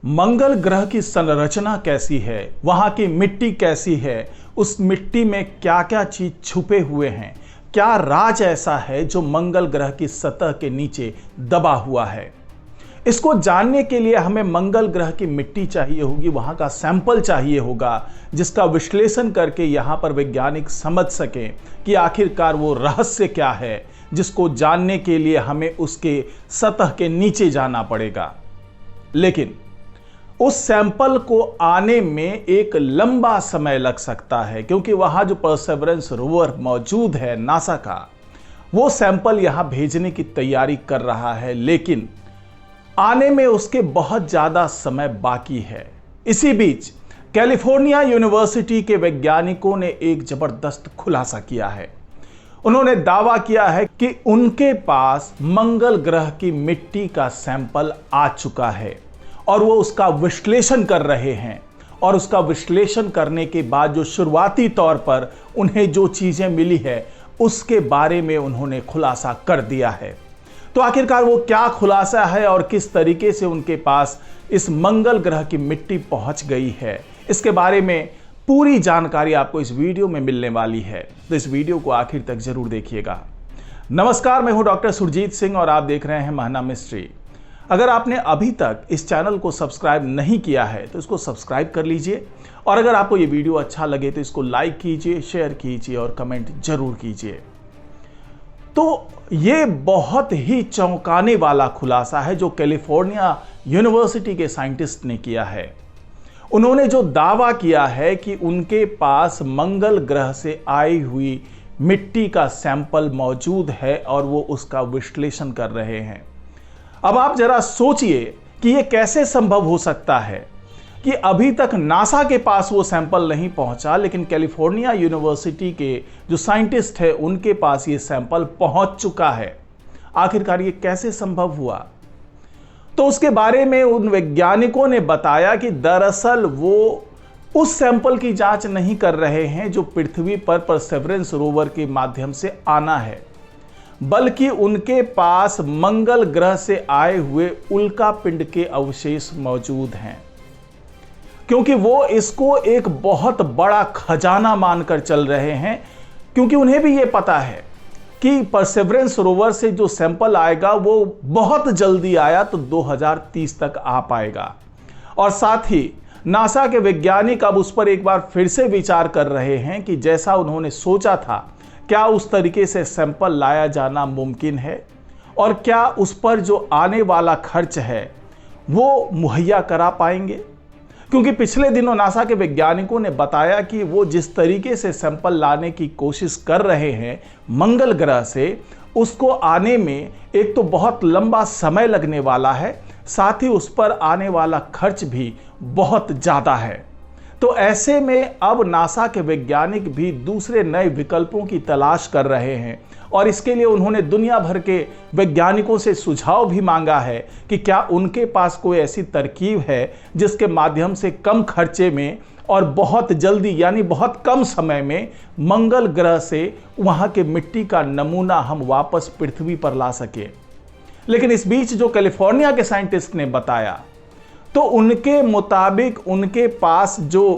मंगल ग्रह की संरचना कैसी है, वहां की मिट्टी कैसी है, उस मिट्टी में क्या क्या चीज छुपे हुए हैं, क्या राज ऐसा है जो मंगल ग्रह की सतह के नीचे दबा हुआ है। इसको जानने के लिए हमें मंगल ग्रह की मिट्टी चाहिए होगी, वहां का सैंपल चाहिए होगा, जिसका विश्लेषण करके यहां पर वैज्ञानिक समझ सकें कि आखिरकार वो रहस्य क्या है, जिसको जानने के लिए हमें उसके सतह के नीचे जाना पड़ेगा। लेकिन उस सैंपल को आने में एक लंबा समय लग सकता है, क्योंकि वहां जो परसेवरेंस रोवर मौजूद है नासा का, वो सैंपल यहां भेजने की तैयारी कर रहा है, लेकिन आने में उसके बहुत ज्यादा समय बाकी है। इसी बीच कैलिफोर्निया यूनिवर्सिटी के वैज्ञानिकों ने एक जबरदस्त खुलासा किया है। उन्होंने दावा किया है कि उनके पास मंगल ग्रह की मिट्टी का सैंपल आ चुका है और वो उसका विश्लेषण कर रहे हैं। और उसका विश्लेषण करने के बाद जो शुरुआती तौर पर उन्हें जो चीजें मिली है उसके बारे में उन्होंने खुलासा कर दिया है। तो आखिरकार वो क्या खुलासा है और किस तरीके से उनके पास इस मंगल ग्रह की मिट्टी पहुंच गई है, इसके बारे में पूरी जानकारी आपको इस वीडियो में मिलने वाली है। तो इस वीडियो को आखिर तक जरूर देखिएगा। नमस्कार, मैं हूं डॉक्टर सुरजीत सिंह और आप देख रहे हैं महाना मिस्ट्री। अगर आपने अभी तक इस चैनल को सब्सक्राइब नहीं किया है तो इसको सब्सक्राइब कर लीजिए, और अगर आपको ये वीडियो अच्छा लगे तो इसको लाइक कीजिए, शेयर कीजिए और कमेंट जरूर कीजिए। तो ये बहुत ही चौंकाने वाला खुलासा है जो कैलिफोर्निया यूनिवर्सिटी के साइंटिस्ट ने किया है। उन्होंने जो दावा किया है कि उनके पास मंगल ग्रह से आई हुई मिट्टी का सैंपल मौजूद है और वो उसका विश्लेषण कर रहे हैं। अब आप जरा सोचिए कि ये कैसे संभव हो सकता है कि अभी तक नासा के पास वो सैंपल नहीं पहुंचा, लेकिन कैलिफोर्निया यूनिवर्सिटी के जो साइंटिस्ट है उनके पास ये सैंपल पहुंच चुका है। आखिरकार ये कैसे संभव हुआ? तो उसके बारे में उन वैज्ञानिकों ने बताया कि दरअसल वो उस सैंपल की जांच नहीं कर रहे हैं जो पृथ्वी पर परसेवरेंस रोवर के माध्यम से आना है, बल्कि उनके पास मंगल ग्रह से आए हुए उल्का पिंड के अवशेष मौजूद हैं, क्योंकि वो इसको एक बहुत बड़ा खजाना मानकर चल रहे हैं। क्योंकि उन्हें भी ये पता है कि परसेवरेंस रोवर से जो सैंपल आएगा वो बहुत जल्दी आया तो 2030 तक आ पाएगा। और साथ ही नासा के वैज्ञानिक अब उस पर एक बार फिर से विचार कर रहे हैं कि जैसा उन्होंने सोचा था, क्या उस तरीके से सैंपल लाया जाना मुमकिन है, और क्या उस पर जो आने वाला खर्च है वो मुहैया करा पाएंगे। क्योंकि पिछले दिनों नासा के वैज्ञानिकों ने बताया कि वो जिस तरीके से सैंपल लाने की कोशिश कर रहे हैं मंगल ग्रह से, उसको आने में एक तो बहुत लंबा समय लगने वाला है, साथ ही उस पर आने वाला खर्च भी बहुत ज़्यादा है। तो ऐसे में अब नासा के वैज्ञानिक भी दूसरे नए विकल्पों की तलाश कर रहे हैं, और इसके लिए उन्होंने दुनिया भर के वैज्ञानिकों से सुझाव भी मांगा है कि क्या उनके पास कोई ऐसी तरकीब है जिसके माध्यम से कम खर्चे में और बहुत जल्दी यानी बहुत कम समय में मंगल ग्रह से वहां के मिट्टी का नमूना हम वापस पृथ्वी पर ला सके। लेकिन इस बीच जो कैलिफोर्निया के साइंटिस्ट ने बताया, तो उनके मुताबिक उनके पास जो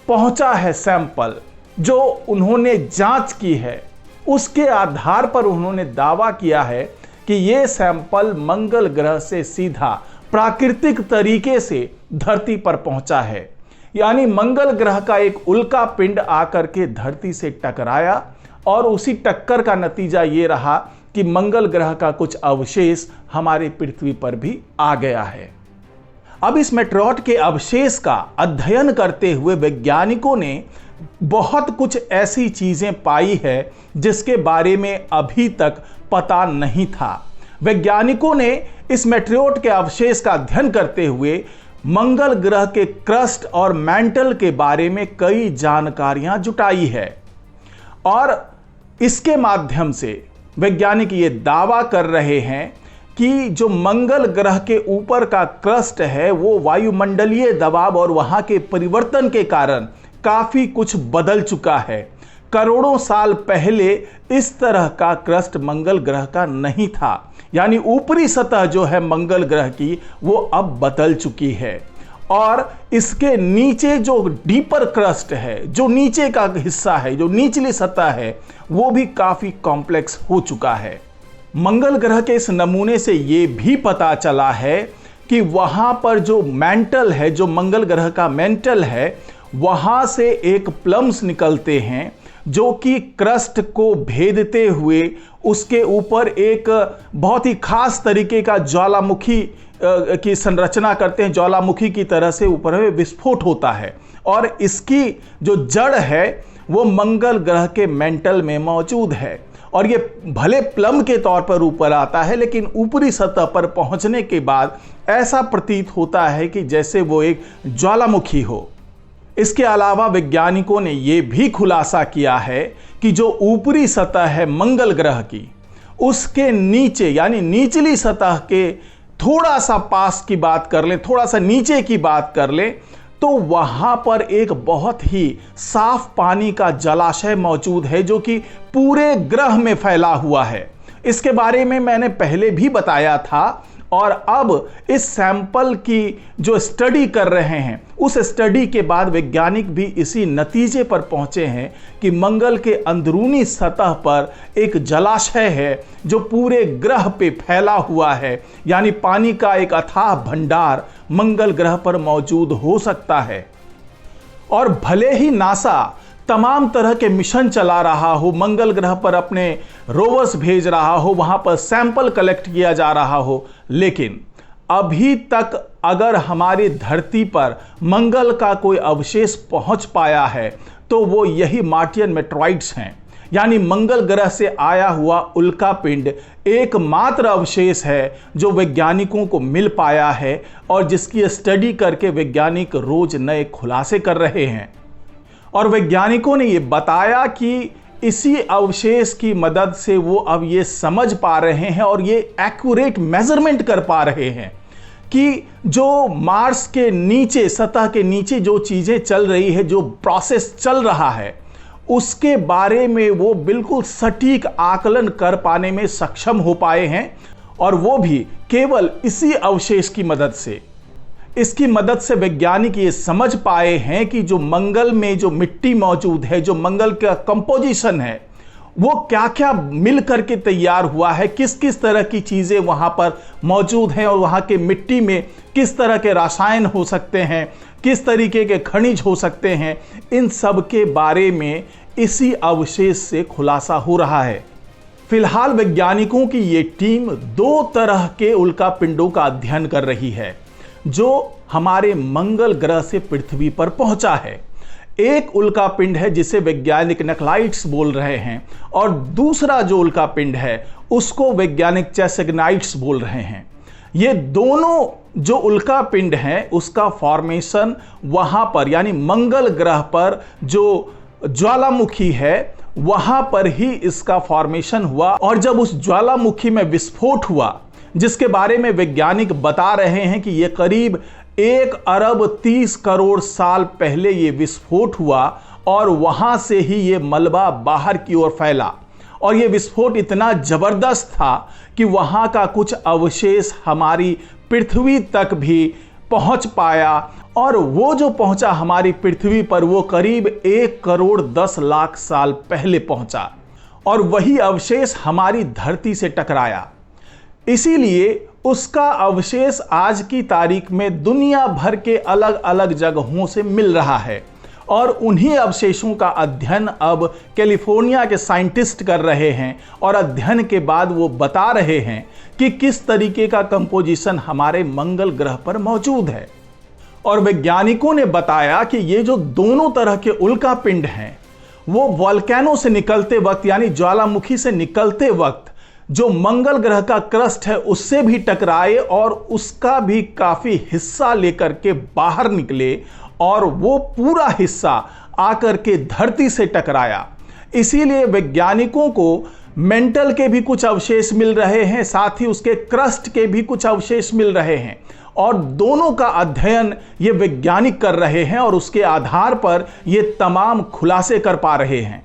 पहुंचा है सैंपल, जो उन्होंने जांच की है, उसके आधार पर उन्होंने दावा किया है कि यह सैंपल मंगल ग्रह से सीधा प्राकृतिक तरीके से धरती पर पहुंचा है। यानी मंगल ग्रह का एक उल्का पिंड आकर के धरती से टकराया और उसी टक्कर का नतीजा ये रहा कि मंगल ग्रह का कुछ अवशेष हमारे पृथ्वी पर भी आ गया है। अब इस मेटेओर के अवशेष का अध्ययन करते हुए वैज्ञानिकों ने बहुत कुछ ऐसी चीजें पाई है जिसके बारे में अभी तक पता नहीं था। वैज्ञानिकों ने इस मेटेओर के अवशेष का अध्ययन करते हुए मंगल ग्रह के क्रस्ट और मैंटल के बारे में कई जानकारियां जुटाई है, और इसके माध्यम से वैज्ञानिक ये दावा कर रहे हैं कि जो मंगल ग्रह के ऊपर का क्रस्ट है वो वायुमंडलीय दबाव और वहां के परिवर्तन के कारण काफी कुछ बदल चुका है। करोड़ों साल पहले इस तरह का क्रस्ट मंगल ग्रह का नहीं था, यानी ऊपरी सतह जो है मंगल ग्रह की वो अब बदल चुकी है। और इसके नीचे जो डीपर क्रस्ट है, जो नीचे का हिस्सा है, जो निचली सतह है, वो भी काफी कॉम्प्लेक्स हो चुका है। मंगल ग्रह के इस नमूने से ये भी पता चला है कि वहां पर जो मेंटल है, जो मंगल ग्रह का मेंटल है, वहां से एक प्लम्स निकलते हैं जो कि क्रस्ट को भेदते हुए उसके ऊपर एक बहुत ही खास तरीके का ज्वालामुखी की संरचना करते हैं। ज्वालामुखी की तरह से ऊपर में विस्फोट होता है और इसकी जो जड़ है वो मंगल ग्रह के मेंटल में मौजूद है। और ये भले प्लम के तौर पर ऊपर आता है, लेकिन ऊपरी सतह पर पहुंचने के बाद ऐसा प्रतीत होता है कि जैसे वो एक ज्वालामुखी हो। इसके अलावा वैज्ञानिकों ने यह भी खुलासा किया है कि जो ऊपरी सतह है मंगल ग्रह की, उसके नीचे यानी निचली सतह के थोड़ा सा पास की बात कर लें, थोड़ा सा नीचे की बात कर लें, तो वहां पर एक बहुत ही साफ पानी का जलाशय मौजूद है जो कि पूरे ग्रह में फैला हुआ है। इसके बारे में मैंने पहले भी बताया था और अब इस सैंपल की जो स्टडी कर रहे हैं, उस स्टडी के बाद वैज्ञानिक भी इसी नतीजे पर पहुंचे हैं कि मंगल के अंदरूनी सतह पर एक जलाशय है जो पूरे ग्रह पे फैला हुआ है, यानी पानी का एक अथाह भंडार मंगल ग्रह पर मौजूद हो सकता है। और भले ही नासा तमाम तरह के मिशन चला रहा हो, मंगल ग्रह पर अपने रोवर्स भेज रहा हो, वहां पर सैंपल कलेक्ट किया जा रहा हो, लेकिन अभी तक अगर हमारी धरती पर मंगल का कोई अवशेष पहुंच पाया है तो वो यही मार्टियन मेट्रॉइड्स हैं, यानी मंगल ग्रह से आया हुआ उल्कापिंड एकमात्र अवशेष है जो वैज्ञानिकों को मिल पाया है और जिसकी स्टडी करके वैज्ञानिक रोज नए खुलासे कर रहे हैं। और वैज्ञानिकों ने यह बताया कि इसी अवशेष की मदद से वो अब ये समझ पा रहे हैं और ये एक्यूरेट मेजरमेंट कर पा रहे हैं कि जो मार्स के नीचे, सतह के नीचे जो चीजें चल रही है, जो प्रोसेस चल रहा है, उसके बारे में वो बिल्कुल सटीक आकलन कर पाने में सक्षम हो पाए हैं, और वो भी केवल इसी अवशेष की मदद से। इसकी मदद से वैज्ञानिक ये समझ पाए हैं कि जो मंगल में जो मिट्टी मौजूद है, जो मंगल का कंपोजिशन है, वो क्या क्या मिल करके तैयार हुआ है, किस किस तरह की चीजें वहां पर मौजूद हैं और वहां के मिट्टी में किस तरह के रसायन हो सकते हैं, किस तरीके के खनिज हो सकते हैं, इन सब के बारे में इसी अवशेष से खुलासा हो रहा है। फिलहाल वैज्ञानिकों की ये टीम 2 तरह के उल्कापिंडों का अध्ययन कर रही है जो हमारे मंगल ग्रह से पृथ्वी पर पहुंचा है। एक उल्कापिंड है जिसे वैज्ञानिक नक्लाइट्स बोल रहे हैं और दूसरा जो उल्कापिंड है उसको वैज्ञानिक चेसग्नाइट्स बोल रहे हैं। ये दोनों जो उल्कापिंड हैं उसका फॉर्मेशन वहां पर यानी मंगल ग्रह पर जो ज्वालामुखी है वहां पर ही इसका फॉर्मेशन हुआ, और जब उस ज्वालामुखी में विस्फोट हुआ, जिसके बारे में वैज्ञानिक बता रहे हैं कि यह करीब 1 अरब 30 करोड़ साल पहले ये विस्फोट हुआ और वहां से ही ये मलबा बाहर की ओर फैला, और ये विस्फोट इतना जबरदस्त था कि वहां का कुछ अवशेष हमारी पृथ्वी तक भी पहुंच पाया, और वो जो पहुंचा हमारी पृथ्वी पर वो करीब 1 करोड़ 10 लाख साल पहले पहुंचा, और वही अवशेष हमारी धरती से टकराया। इसीलिए उसका अवशेष आज की तारीख में दुनिया भर के अलग अलग जगहों से मिल रहा है, और उन्हीं अवशेषों का अध्ययन अब कैलिफोर्निया के साइंटिस्ट कर रहे हैं, और अध्ययन के बाद वो बता रहे हैं कि किस तरीके का कंपोजिशन हमारे मंगल ग्रह पर मौजूद है। और वैज्ञानिकों ने बताया कि ये जो दोनों तरह के उल्कापिंड हैं वो वोल्केनो से निकलते वक्त यानी ज्वालामुखी से निकलते वक्त जो मंगल ग्रह का क्रस्ट है उससे भी टकराए और उसका भी काफी हिस्सा लेकर के बाहर निकले, और वो पूरा हिस्सा आकर के धरती से टकराया। इसीलिए वैज्ञानिकों को मेंटल के भी कुछ अवशेष मिल रहे हैं, साथ ही उसके क्रस्ट के भी कुछ अवशेष मिल रहे हैं, और दोनों का अध्ययन ये वैज्ञानिक कर रहे हैं और उसके आधार पर ये तमाम खुलासे कर पा रहे हैं।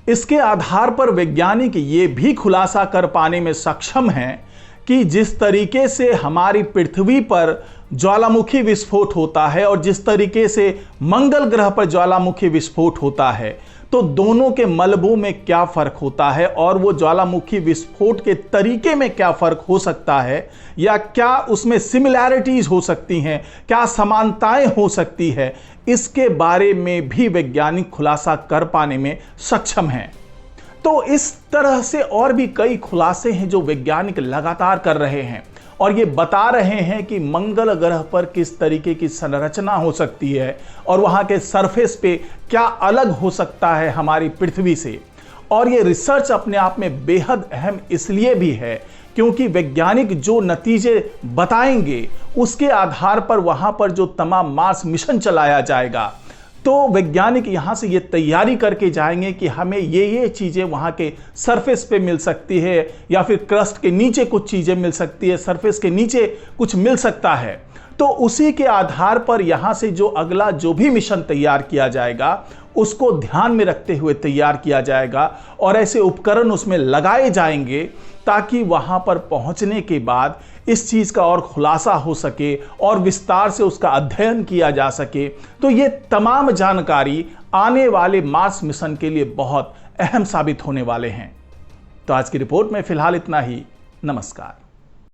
इसके आधार पर वैज्ञानिक ये भी खुलासा कर पाने में सक्षम हैं कि जिस तरीके से हमारी पृथ्वी पर ज्वालामुखी विस्फोट होता है और जिस तरीके से मंगल ग्रह पर ज्वालामुखी विस्फोट होता है, तो दोनों के मलबों में क्या फर्क होता है और वो ज्वालामुखी विस्फोट के तरीके में क्या फर्क हो सकता है, या क्या उसमें सिमिलैरिटीज हो सकती हैं, क्या समानताएं हो सकती है, इसके बारे में भी वैज्ञानिक खुलासा कर पाने में सक्षम हैं। तो इस तरह से और भी कई खुलासे हैं जो वैज्ञानिक लगातार कर रहे हैं और ये बता रहे हैं कि मंगल ग्रह पर किस तरीके की संरचना हो सकती है और वहां के सरफेस पे क्या अलग हो सकता है हमारी पृथ्वी से। और ये रिसर्च अपने आप में बेहद अहम इसलिए भी है क्योंकि वैज्ञानिक जो नतीजे बताएंगे उसके आधार पर वहां पर जो तमाम मार्स मिशन चलाया जाएगा, तो वैज्ञानिक यहां से ये तैयारी करके जाएंगे कि हमें ये चीजें वहां के सरफेस पे मिल सकती है या फिर क्रस्ट के नीचे कुछ चीजें मिल सकती है, सरफेस के नीचे कुछ मिल सकता है। तो उसी के आधार पर यहां से जो अगला जो भी मिशन तैयार किया जाएगा उसको ध्यान में रखते हुए तैयार किया जाएगा और ऐसे उपकरण उसमें लगाए जाएंगे ताकि वहां पर पहुंचने के बाद इस चीज का और खुलासा हो सके और विस्तार से उसका अध्ययन किया जा सके। तो ये तमाम जानकारी आने वाले मार्स मिशन के लिए बहुत अहम साबित होने वाले हैं। तो आज की रिपोर्ट में फिलहाल इतना ही। नमस्कार।